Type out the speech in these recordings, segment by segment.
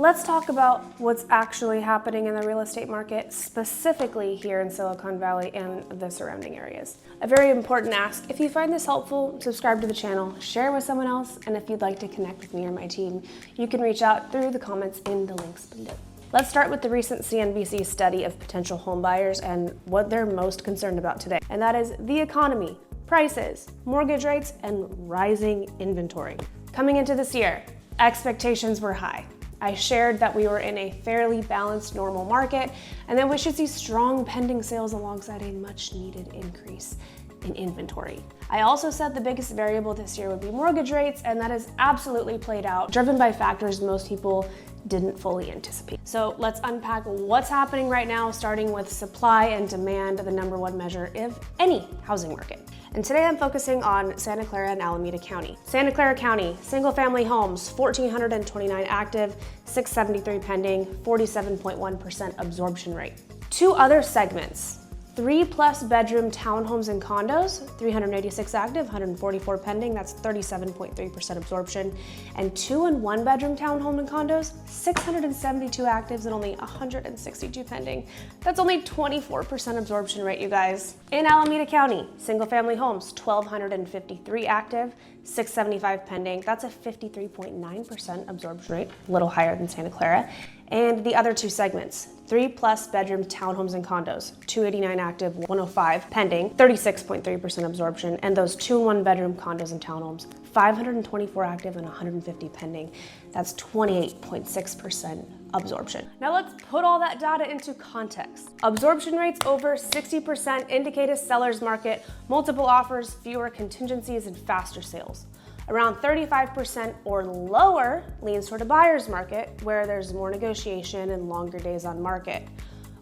Let's talk about what's actually happening in the real estate market, specifically here in Silicon Valley and the surrounding areas. A very important ask: if you find this helpful, subscribe to the channel, share with someone else, and if you'd like to connect with me or my team, you can reach out through the comments in the links below. Let's start with the recent CNBC study of potential home buyers and what they're most concerned about today, and that is the economy, prices, mortgage rates, and rising inventory. Coming into this year, expectations were high. I shared that we were in a fairly balanced normal market and that we should see strong pending sales alongside a much needed increase in inventory. I also said the biggest variable this year would be mortgage rates, and that has absolutely played out, driven by factors most people didn't fully anticipate. So let's unpack what's happening right now, starting with supply and demand, the number one measure of any housing market. And today I'm focusing on Santa Clara and Alameda County. Santa Clara County, single family homes, 1,429 active, 673 pending, 47.1% absorption rate. Two other segments: 3+ bedroom townhomes and condos, 386 active, 144 pending, that's 37.3% absorption. And 2 and 1 bedroom townhome and condos, 672 actives and only 162 pending. That's only 24% absorption rate, you guys. In Alameda County, single family homes, 1,253 active, 675 pending, that's a 53.9% absorption rate, a little higher than Santa Clara. And the other two segments, 3+ bedroom townhomes and condos, 289 active, 105 pending, 36.3% absorption. And those 2 and 1 bedroom condos and townhomes, 524 active and 150 pending. That's 28.6% absorption. Now let's put all that data into context. Absorption rates over 60% indicate a seller's market, multiple offers, fewer contingencies, and faster sales. Around 35% or lower leans toward a buyer's market, where there's more negotiation and longer days on market.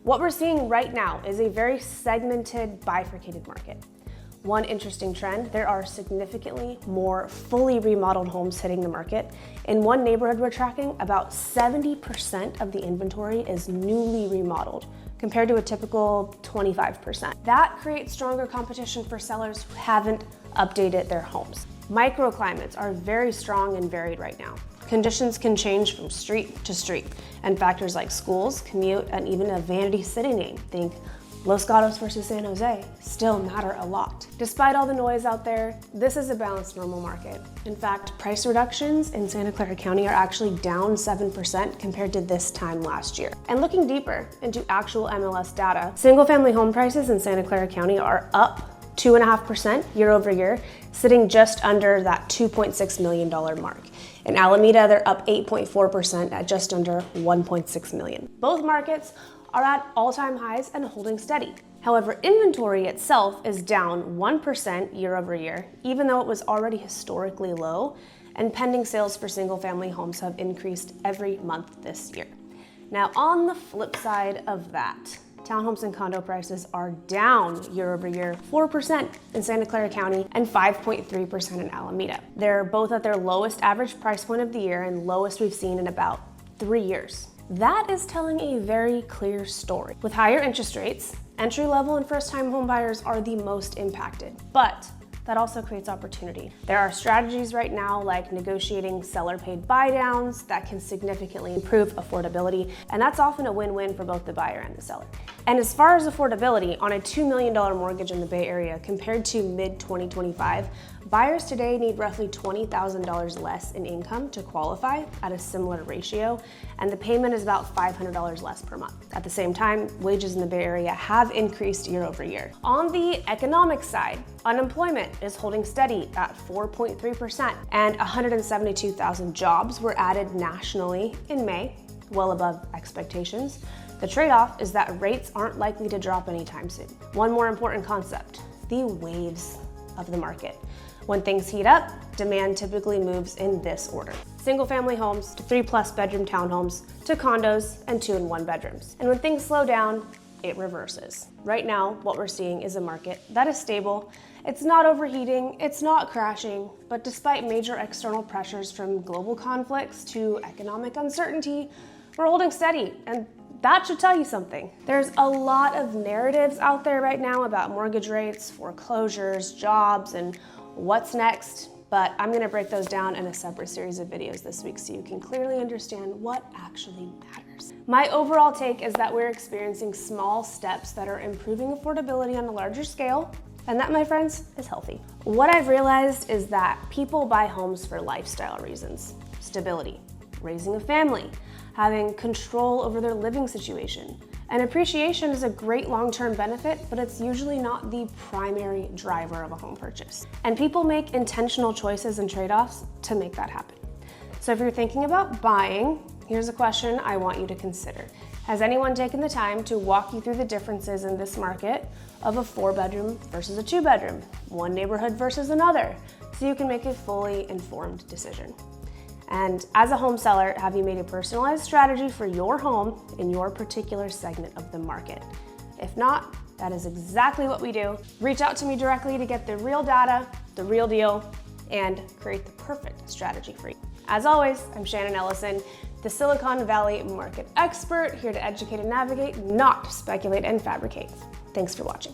What we're seeing right now is a very segmented, bifurcated market. One interesting trend: there are significantly more fully remodeled homes hitting the market. In one neighborhood we're tracking, about 70% of the inventory is newly remodeled, compared to a typical 25%. That creates stronger competition for sellers who haven't updated their homes. Microclimates are very strong and varied right now. Conditions can change from street to street, and factors like schools, commute, and even a vanity city name, think Los Gatos versus San Jose, still matter a lot. Despite all the noise out there, this is a balanced normal market. In fact, price reductions in Santa Clara County are actually down 7% compared to this time last year. And looking deeper into actual MLS data, single-family home prices in Santa Clara County are up 2.5% year over year, sitting just under that $2.6 million mark. In Alameda, they're up 8.4% at just under $1.6 million. Both markets are at all-time highs and holding steady. However, inventory itself is down 1% year over year, even though it was already historically low, and pending sales for single-family homes have increased every month this year. Now, on the flip side of that, townhomes and condo prices are down year over year, 4% in Santa Clara County and 5.3% in Alameda. They're both at their lowest average price point of the year and lowest we've seen in about 3 years. That is telling a very clear story. With higher interest rates, entry-level and first-time home buyers are the most impacted, but that also creates opportunity. There are strategies right now like negotiating seller-paid buy-downs that can significantly improve affordability, and that's often a win-win for both the buyer and the seller. And as far as affordability, on a $2 million mortgage in the Bay Area compared to mid-2025, buyers today need roughly $20,000 less in income to qualify at a similar ratio, and the payment is about $500 less per month. At the same time, wages in the Bay Area have increased year over year. On the economic side, unemployment is holding steady at 4.3%, and 172,000 jobs were added nationally in May, well above expectations. The trade-off is that rates aren't likely to drop anytime soon. One more important concept: the waves of the market. When things heat up, demand typically moves in this order: single-family homes to 3+ bedroom townhomes to condos and 2 and 1 bedrooms. And when things slow down, it reverses. Right now, what we're seeing is a market that is stable. It's not overheating, it's not crashing, but despite major external pressures from global conflicts to economic uncertainty, we're holding steady, and that should tell you something. There's a lot of narratives out there right now about mortgage rates, foreclosures, jobs, and what's next. but I'm gonna break those down in a separate series of videos this week so you can clearly understand what actually matters. My overall take is that we're experiencing small steps that are improving affordability on a larger scale, and that, my friends, is healthy. What I've realized is that people buy homes for lifestyle reasons: stability, raising a family, having control over their living situation. And appreciation is a great long-term benefit, but it's usually not the primary driver of a home purchase. And people make intentional choices and trade-offs to make that happen. So if you're thinking about buying, here's a question I want you to consider. Has anyone taken the time to walk you through the differences in this market of a 4-bedroom versus a 2-bedroom, one neighborhood versus another, so you can make a fully informed decision? And as a home seller, have you made a personalized strategy for your home in your particular segment of the market? If not, that is exactly what we do. Reach out to me directly to get the real data, the real deal, and create the perfect strategy for you. As always, I'm Shannon Ellison, the Silicon Valley market expert, here to educate and navigate, not speculate and fabricate. Thanks for watching.